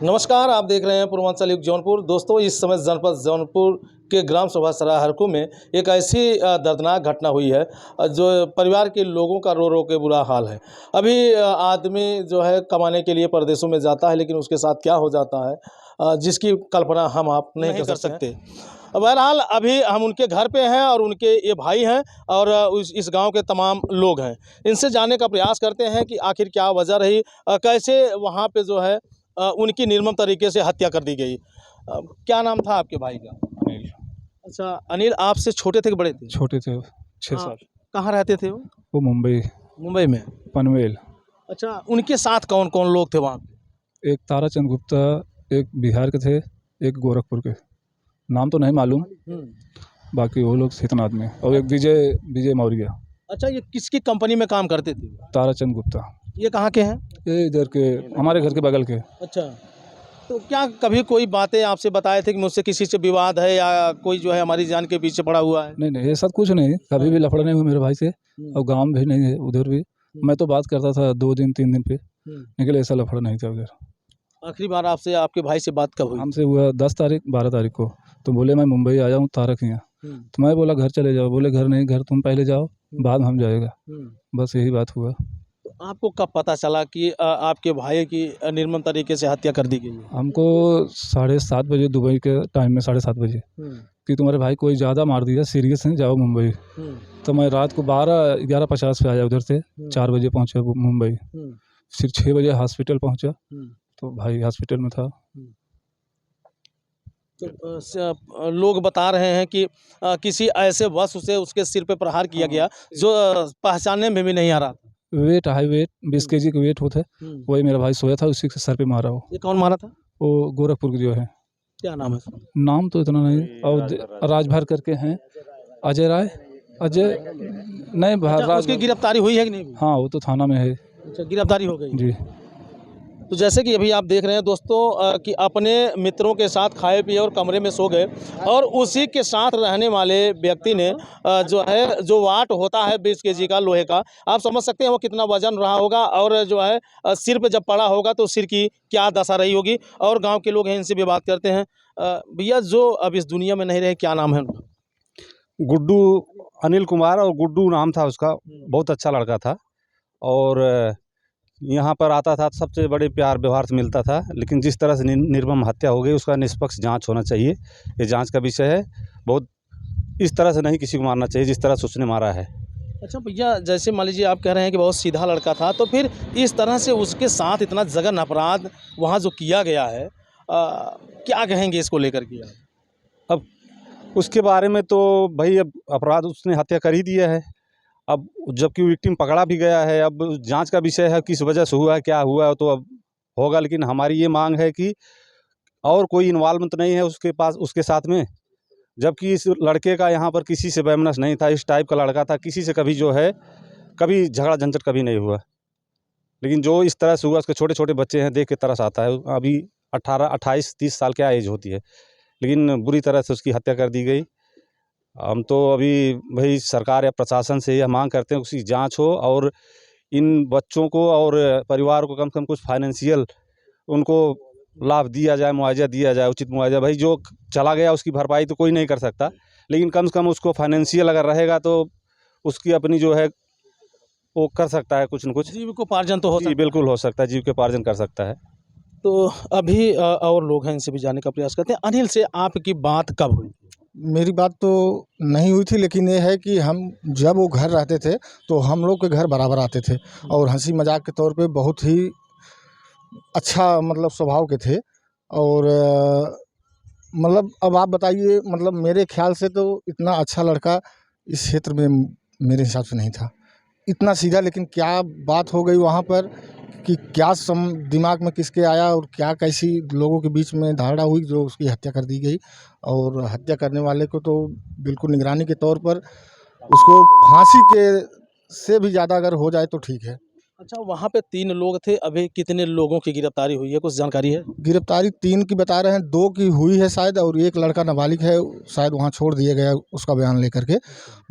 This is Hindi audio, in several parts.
नमस्कार, आप देख रहे हैं पूर्वांचल युग जौनपुर। दोस्तों, इस समय जनपद जौनपुर के ग्राम सभा सराहरकू में एक ऐसी दर्दनाक घटना हुई है जो परिवार के लोगों का रो रो के बुरा हाल है। अभी आदमी जो है कमाने के लिए परदेशों में जाता है, लेकिन उसके साथ क्या हो जाता है जिसकी कल्पना हम आप नहीं कर सकते। बहरहाल अभी हम उनके घर पे हैं और उनके ये भाई हैं और इस गांव के तमाम लोग हैं। इनसे जानने का प्रयास करते हैं कि आखिर क्या वजह रही, कैसे वहाँ पे जो है उनकी निर्मम तरीके से हत्या कर दी गई। क्या नाम था आपके भाई का? अनिल। अच्छा, अनिल आपसे छोटे थे कि बड़े थे? छोटे थे 6 हाँ, साल। कहाँ रहते थे वो? वो मुंबई मुंबई में। पनवेल। अच्छा, उनके साथ कौन कौन लोग थे वहाँ पे? एक ताराचंद गुप्ता, एक बिहार के थे, एक गोरखपुर के। नाम तो नहीं मालूम, बाकी वो लोग 7 आदमी और एक विजय मौर्य। अच्छा, ये किसकी कंपनी में काम करते थे? ताराचंद गुप्ता ये कहाँ के हैं? ये इधर के, हमारे घर के बगल के। अच्छा, तो क्या कभी कोई बातें आपसे बताए थे कि मुझसे किसी से विवाद है या कोई जो है हमारी जान के पीछे पड़ा हुआ है? नहीं, ये सब कुछ नहीं, कभी भी लफड़ा नहीं हुआ मेरे भाई से और गाँव में भी नहीं है, उधर भी। मैं तो बात करता था 2 दिन 3 दिन पे, लेकिन ऐसा लफड़ा नहीं था उधर। आखिरी बार आपसे आपके भाई से बात कब हुई? हमसे हुआ 10 तारीख 12 तारीख को। तो बोले मैं मुंबई आया हूँ तारक के यहाँ। तो मैं बोला घर चले जाओ। बोले घर नहीं, घर तुम पहले जाओ, बाद में हम जाएगा। बस यही बात हुआ। तो आपको कब पता चला कि आपके भाई की निर्मम तरीके से हत्या कर दी गई है? हमको 7:30 बजे, दुबई के टाइम में 7:30 बजे कि तुम्हारे भाई कोई ज़्यादा मार दिया, सीरियस है, जाओ मुंबई। तो मैं रात को 11:50 पे आया उधर से, 4 बजे पहुँचा मुंबई। फिर 6 बजे हॉस्पिटल पहुँचा तो भाई हॉस्पिटल में था। तो लोग बता रहे हैं कि किसी ऐसे वश से उसके सिर पे प्रहार किया गया जो पहचानने में भी नहीं आ रहा था। वेट हाई वेट 20 kg का वेट होता है, वही मेरा भाई सोया था, उसी के सर पे मारा वो। ये कौन मारा था? वो गोरखपुर के जो है। क्या नाम है उसका? नाम तो इतना नहीं, और राजभर करके हैं, अजय नहीं अच्छा, उसकी गिरफ्तारी हुई है कि नहीं? हाँ, वो तो थाना में है। अच्छा, गिरफ्तारी हो गई जी। जी। तो जैसे कि अभी आप देख रहे हैं दोस्तों कि अपने मित्रों के साथ खाए पिए और कमरे में सो गए और उसी के साथ रहने वाले व्यक्ति ने जो वाट होता है 20 kg का लोहे का, आप समझ सकते हैं वो कितना वजन रहा होगा और जो है सिर पे जब पड़ा होगा तो सिर की क्या दशा रही होगी। और गांव के लोग हैं, इनसे भी बात करते हैं। भैया, जो अब इस दुनिया में नहीं रहे, क्या नाम है उनका? गुड्डू, अनिल कुमार और गुड्डू नाम था उसका। बहुत अच्छा लड़का था और यहाँ पर आता था, सबसे बड़े प्यार व्यवहार से मिलता था। लेकिन जिस तरह से निर्मम हत्या हो गई, उसका निष्पक्ष जांच होना चाहिए। ये जांच का विषय है। बहुत इस तरह से नहीं किसी को मारना चाहिए जिस तरह से उसने मारा है। अच्छा भैया, जैसे मान लीजिए आप कह रहे हैं कि बहुत सीधा लड़का था, तो फिर इस तरह से उसके साथ इतना जघन अपराध वहाँ जो किया गया है, क्या कहेंगे इसको लेकर के? अब उसके बारे में तो भाई, अब अपराध उसने हत्या कर ही दिया है। अब जबकि विक्टिम पकड़ा भी गया है, अब जांच का विषय है किस वजह से हुआ है, क्या हुआ है, तो अब होगा। लेकिन हमारी ये मांग है कि और कोई इन्वॉल्वमेंट नहीं है उसके पास, उसके साथ में। जबकि इस लड़के का यहाँ पर किसी से वैमनस्य नहीं था, इस टाइप का लड़का था, किसी से कभी जो है कभी झगड़ा झंझट कभी नहीं हुआ। लेकिन जो इस तरह से हुआ, उसके छोटे छोटे बच्चे हैं, देख के तरस आता है। अभी 18, 28, 30 साल क्या एज होती है, लेकिन बुरी तरह से उसकी हत्या कर दी गई। हम तो अभी भाई सरकार या प्रशासन से यह मांग करते हैं उसकी जांच हो और इन बच्चों को और परिवार को कम से कम कुछ फाइनेंशियल उनको लाभ दिया जाए, मुआवजा दिया जाए, उचित मुआवजा। भाई जो चला गया उसकी भरपाई तो कोई नहीं कर सकता, लेकिन कम से कम उसको फाइनेंशियल अगर रहेगा तो उसकी अपनी जो है वो कर सकता है, कुछ न कुछ जीविकोपार्जन तो हो सकता है। बिल्कुल हो सकता है, जीविकोपार्जन कर सकता है। तो अभी और लोग हैं, इनसे भी जानने का प्रयास करते हैं। अनिल से आपकी बात कब हुई? मेरी बात तो नहीं हुई थी, लेकिन ये है कि हम जब वो घर रहते थे तो हम लोग के घर बराबर आते थे और हंसी मजाक के तौर पे बहुत ही अच्छा मतलब स्वभाव के थे। और मतलब अब आप बताइए, मतलब मेरे ख्याल से तो इतना अच्छा लड़का इस क्षेत्र में मेरे हिसाब से नहीं था, इतना सीधा। लेकिन क्या बात हो गई वहाँ पर कि क्या दिमाग में किसके आया और क्या कैसी लोगों के बीच में धारणा हुई जो उसकी हत्या कर दी गई। और हत्या करने वाले को तो बिल्कुल निगरानी के तौर पर उसको फांसी के से भी ज़्यादा अगर हो जाए तो ठीक है। अच्छा, वहाँ पे 3 लोग थे, अभी कितने लोगों की गिरफ्तारी हुई है, कुछ जानकारी है? गिरफ्तारी 3 की बता रहे हैं, 2 की हुई है शायद, और एक लड़का नाबालिग है, शायद वहाँ छोड़ दिया गया उसका बयान लेकर के।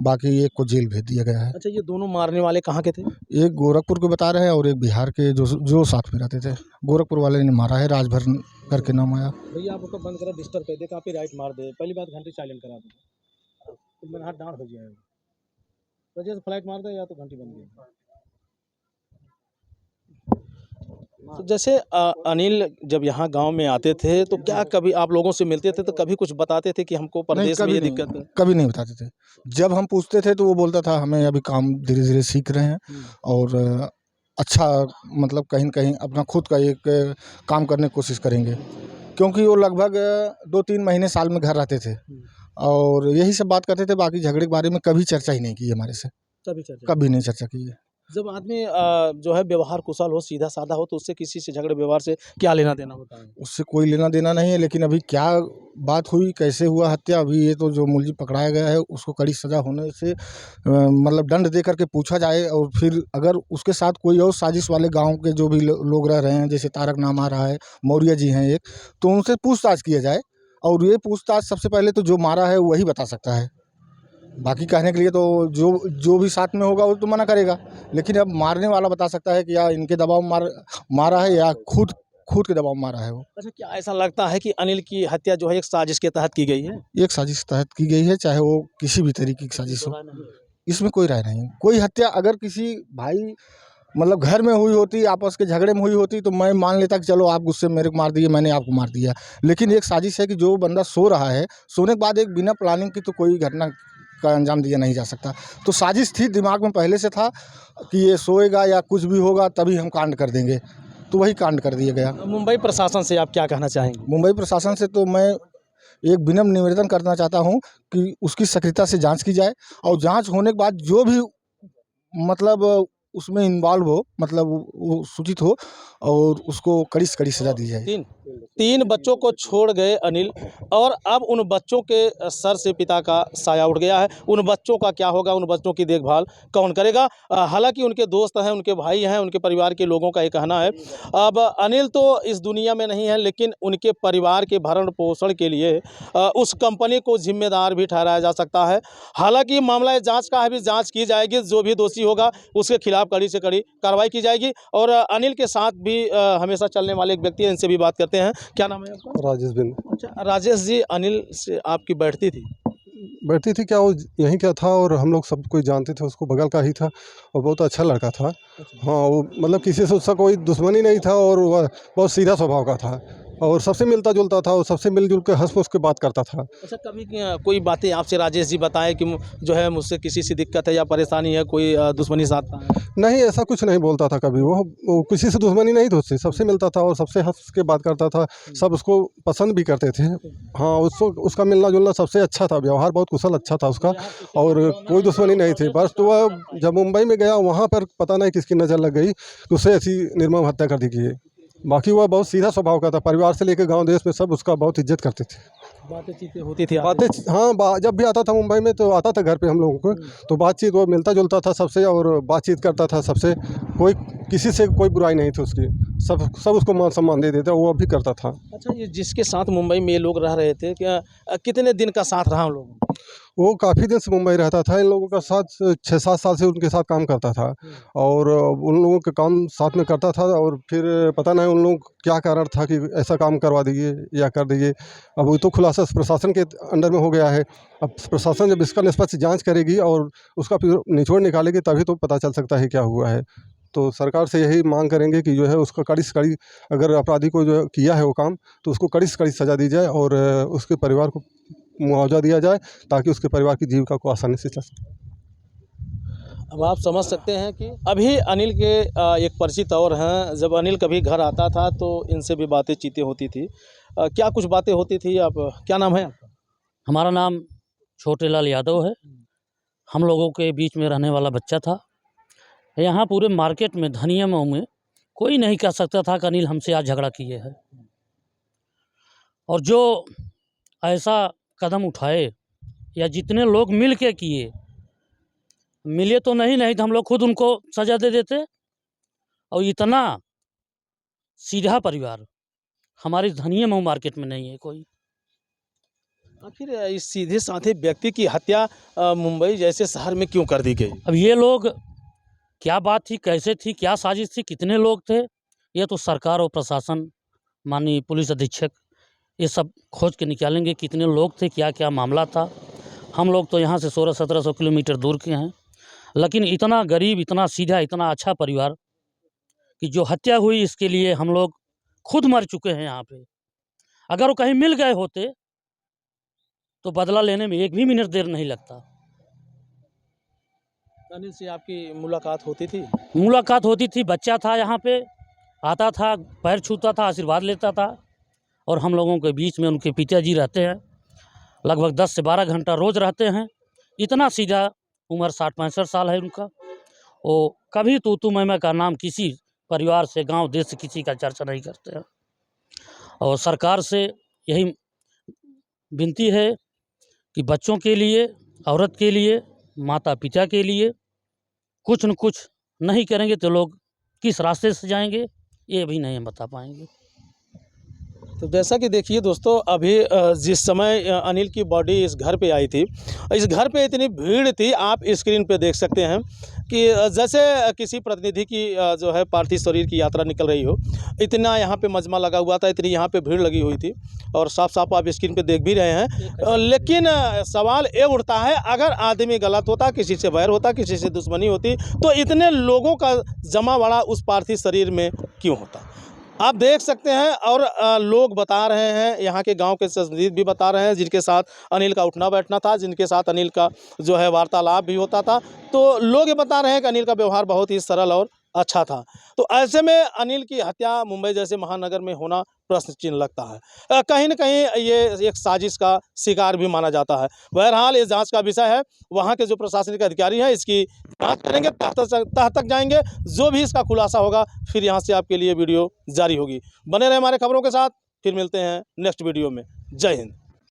बाकी एक को जेल भेज दिया गया है। अच्छा, ये दोनों मारने वाले कहाँ के थे? एक गोरखपुर के बता रहे हैं और एक बिहार के जो साथ में रहते थे। गोरखपुर वाले ने मारा है, राजभर घर के नाम आया। भैया आप उसको बंद करा, डिस्टर्ब कर दे, कॉपीराइट मार दे, पहली बात घंटी साइलेंट करा दो, तो मेरा हाथ डांट हो जाएगा, तो जैसे फ्लाइट मार दे या तो घंटी बंद कर। तो जैसे अनिल जब यहाँ गांव में आते थे तो क्या कभी आप लोगों से मिलते थे तो कभी कुछ बताते थे कि हमको प्रदेश में ये दिक्कत है? कभी नहीं बताते थे। जब हम पूछते थे तो वो बोलता था हमें अभी काम धीरे धीरे सीख रहे हैं और अच्छा मतलब कहीं न कहीं अपना खुद का एक काम करने की कोशिश करेंगे, क्योंकि वो लगभग 2-3 महीने साल में घर रहते थे और यही सब बात करते थे। बाकी झगड़े के बारे में कभी चर्चा ही नहीं की हमारे से, कभी नहीं चर्चा की है। जब आदमी जो है व्यवहार कुशल हो, सीधा साधा हो, तो उससे किसी से झगड़े व्यवहार से क्या लेना देना होता है? उससे कोई लेना देना नहीं है, लेकिन अभी क्या बात हुई, कैसे हुआ हत्या, अभी ये तो जो मुलजिम पकड़ाया गया है उसको कड़ी सज़ा होने से मतलब दंड दे करके पूछा जाए, और फिर अगर उसके साथ कोई और साजिश वाले गांव के जो भी लोग रह रहे हैं, जैसे तारक नाम आ रहा है, मौर्य जी हैं एक, तो उनसे पूछताछ किया जाए। और ये पूछताछ सबसे पहले तो जो मारा है वही बता सकता है। बाकी कहने के लिए तो जो भी साथ में होगा वो तो मना करेगा, लेकिन अब मारने वाला बता सकता है कि या इनके दबाव मारा है या खुद के दबाव में मारा है वो। अच्छा, क्या ऐसा लगता है कि अनिल की हत्या जो है एक साजिश के तहत की गई है? एक साजिश के तहत की गई है, चाहे वो किसी भी तरीके की साजिश हो, इसमें कोई राय नहीं। कोई हत्या अगर किसी भाई मतलब घर में हुई होती, आपस के झगड़े में हुई होती, तो मैं मान लेता कि चलो आप गुस्से में मेरे को मार दिए, मैंने आपको मार दिया। लेकिन एक साजिश है कि जो बंदा सो रहा है, सोने के बाद एक बिना प्लानिंग की तो कोई घटना का अंजाम दिया नहीं जा सकता। तो साजिश थी, दिमाग में पहले से था कि ये सोएगा या कुछ भी होगा तभी हम कांड कर देंगे, तो वही कांड कर दिया गया। मुंबई प्रशासन से आप क्या कहना चाहेंगे? मुंबई प्रशासन से तो मैं एक विनम्र निवेदन करना चाहता हूँ कि उसकी सक्रियता से जांच की जाए, और जांच होने के बाद जो भी मतलब उसमें इन्वॉल्व हो, मतलब वो सूचित हो, और उसको कड़ी से कड़ी सज़ा दी जाए। तीन बच्चों को छोड़ गए अनिल, और अब उन बच्चों के सर से पिता का साया उठ गया है। उन बच्चों का क्या होगा, उन बच्चों की देखभाल कौन करेगा? हालांकि उनके दोस्त हैं, उनके भाई हैं, उनके परिवार के लोगों का ये कहना है। अब अनिल तो इस दुनिया में नहीं है, लेकिन उनके परिवार के भरण पोषण के लिए उस कंपनी को जिम्मेदार भी ठहराया जा सकता है। हालांकि मामला जांच का है, अभी जांच की जाएगी, जो भी दोषी होगा उसके खिलाफ कड़ी से कड़ी कार्रवाई की जाएगी। और अनिल के साथ भी हमेशा चलने वाले एक व्यक्ति हैं, इनसे भी बात करते हैं। क्या नाम है आपका? राजेश बिंद अच्छा राजेश जी, अनिल से आपकी बैठती थी? बैठती थी क्या, वो यहीं का था और हम लोग सब कोई जानते थे उसको, बगल का ही था और बहुत अच्छा लड़का था। हाँ, वो मतलब किसी से उसका कोई दुश्मनी नहीं था और वह बहुत सीधा स्वभाव का था और सबसे मिलता जुलता था और सबसे मिलजुल के हंस के बात करता था। अच्छा, कभी कोई बातें आपसे राजेश जी बताएं कि जो है मुझसे किसी से दिक्कत है या परेशानी है, कोई दुश्मनी साधता है? नहीं, ऐसा कुछ नहीं बोलता था कभी। वो किसी से दुश्मनी नहीं थी, उससे सबसे मिलता था और सबसे हंस के बात करता था। सब उसको पसंद भी करते थे। हाँ, उसका मिलना जुलना सबसे अच्छा था, व्यवहार बहुत कुशल अच्छा था उसका, और कोई दुश्मनी नहीं थी। बस तो वह जब मुंबई में गया वहाँ पर पता नहीं किसकी नज़र लग गई तो उससे ऐसी निर्मम हत्या कर दी गई। बाकी वह बहुत सीधा स्वभाव का था, परिवार से लेकर गांव देश में सब उसका बहुत इज्जत करते थे। बातें चीतें होती थी? बातें, हाँ, जब भी आता था मुंबई में तो आता था घर पे हम लोगों को, तो बातचीत वो मिलता जुलता था सबसे और बातचीत करता था सबसे। कोई किसी से कोई बुराई नहीं थी उसकी, सब उसको मान सम्मान दे देते, वो भी करता था। अच्छा, ये जिसके साथ मुंबई में ये लोग रह रहे थे, क्या कितने दिन का साथ रहा उन लोगों? वो काफ़ी दिन से मुंबई रहता था, इन लोगों का साथ 6-7 साल से उनके साथ काम करता था और उन लोगों के काम साथ में करता था। और फिर पता नहीं उन लोगों को क्या कारण था कि ऐसा काम करवा दिए या कर दिए। अब वो तो खुलासा प्रशासन के अंडर में हो गया है। अब प्रशासन जब इसका निष्पक्ष जांच करेगी और उसका फिर निचोड़ निकालेगी तभी तो पता चल सकता है क्या हुआ है। तो सरकार से यही मांग करेंगे कि जो है उसका कड़ी से कड़ी, अगर अपराधी को जो किया है वो काम, तो उसको कड़ी से कड़ी सज़ा दी जाए और उसके परिवार को मुआवजा दिया जाए ताकि उसके परिवार की जीविका को आसानी से चल सके। अब आप समझ सकते हैं कि अभी अनिल के एक परिचित और हैं। जब अनिल कभी घर आता था तो इनसे भी बातें चीतें होती थी। क्या कुछ बातें होती थी? आप क्या नाम है आपका? हमारा नाम छोटे लाल यादव है। हम लोगों के बीच में रहने वाला बच्चा था। यहाँ पूरे मार्केट में, धनिया में कोई नहीं कह सकता था कि अनिल हमसे आज झगड़ा किए है। और जो ऐसा कदम उठाए या जितने लोग मिल के किए, मिले तो नहीं तो हम लोग खुद उनको सज़ा दे देते। और इतना सीधा परिवार हमारी धनिया मऊ मार्केट में नहीं है कोई। आखिर इस सीधे साधे व्यक्ति की हत्या मुंबई जैसे शहर में क्यों कर दी गई? अब ये लोग, क्या बात थी, कैसे थी, क्या साजिश थी, कितने लोग थे, ये तो सरकार और प्रशासन माननीय पुलिस अधीक्षक ये सब खोज के निकालेंगे कितने लोग थे, क्या क्या मामला था। हम लोग तो यहाँ से 1600-1700 किलोमीटर दूर के हैं, लेकिन इतना गरीब, इतना सीधा, इतना अच्छा परिवार कि जो हत्या हुई इसके लिए हम लोग खुद मर चुके हैं यहाँ पे। अगर वो कहीं मिल गए होते तो बदला लेने में एक भी मिनट देर नहीं लगता। अनिल से आपकी मुलाकात होती थी? मुलाकात होती थी, बच्चा था यहाँ पे, आता था, पैर छूता था, आशीर्वाद लेता था। और हम लोगों के बीच में उनके पिताजी रहते हैं, लगभग 10 से 12 घंटा रोज़ रहते हैं। इतना सीधा, उम्र 60-65 साल है उनका। वो कभी तू मैं का नाम किसी परिवार से, गांव देश से किसी का चर्चा नहीं करते हैं। और सरकार से यही विनती है कि बच्चों के लिए, औरत के लिए, माता पिता के लिए कुछ न कुछ नहीं करेंगे तो लोग किस रास्ते से जाएंगे ये भी नहीं हम बता पाएंगे। तो जैसा कि देखिए दोस्तों, अभी जिस समय अनिल की बॉडी इस घर पे आई थी, इस घर पे इतनी भीड़ थी, आप स्क्रीन पे देख सकते हैं कि जैसे किसी प्रतिनिधि की जो है पार्थिव शरीर की यात्रा निकल रही हो, इतना यहाँ पे मजमा लगा हुआ था, इतनी यहाँ पे भीड़ लगी हुई थी और साफ साफ आप स्क्रीन पे देख भी रहे हैं। लेकिन सवाल ये उठता है, अगर आदमी गलत होता, किसी से वैर होता, किसी से दुश्मनी होती, तो इतने लोगों का जमावड़ा उस पार्थिव शरीर में क्यों होता? आप देख सकते हैं। और लोग बता रहे हैं, यहाँ के गांव के संबंधित भी बता रहे हैं, जिनके साथ अनिल का उठना बैठना था, जिनके साथ अनिल का जो है वार्तालाप भी होता था, तो लोग ये बता रहे हैं कि अनिल का व्यवहार बहुत ही सरल और अच्छा था। तो ऐसे में अनिल की हत्या मुंबई जैसे महानगर में होना प्रश्न चिन्ह लगता है। कहीं न कहीं ये एक साजिश का शिकार भी माना जाता है। बहरहाल ये जांच का विषय है। वहाँ के जो प्रशासनिक अधिकारी हैं इसकी जांच करेंगे, तह तक जाएंगे। जो भी इसका खुलासा होगा फिर यहाँ से आपके लिए वीडियो जारी होगी। बने रहे हमारे खबरों के साथ, फिर मिलते हैं नेक्स्ट वीडियो में। जय हिंद।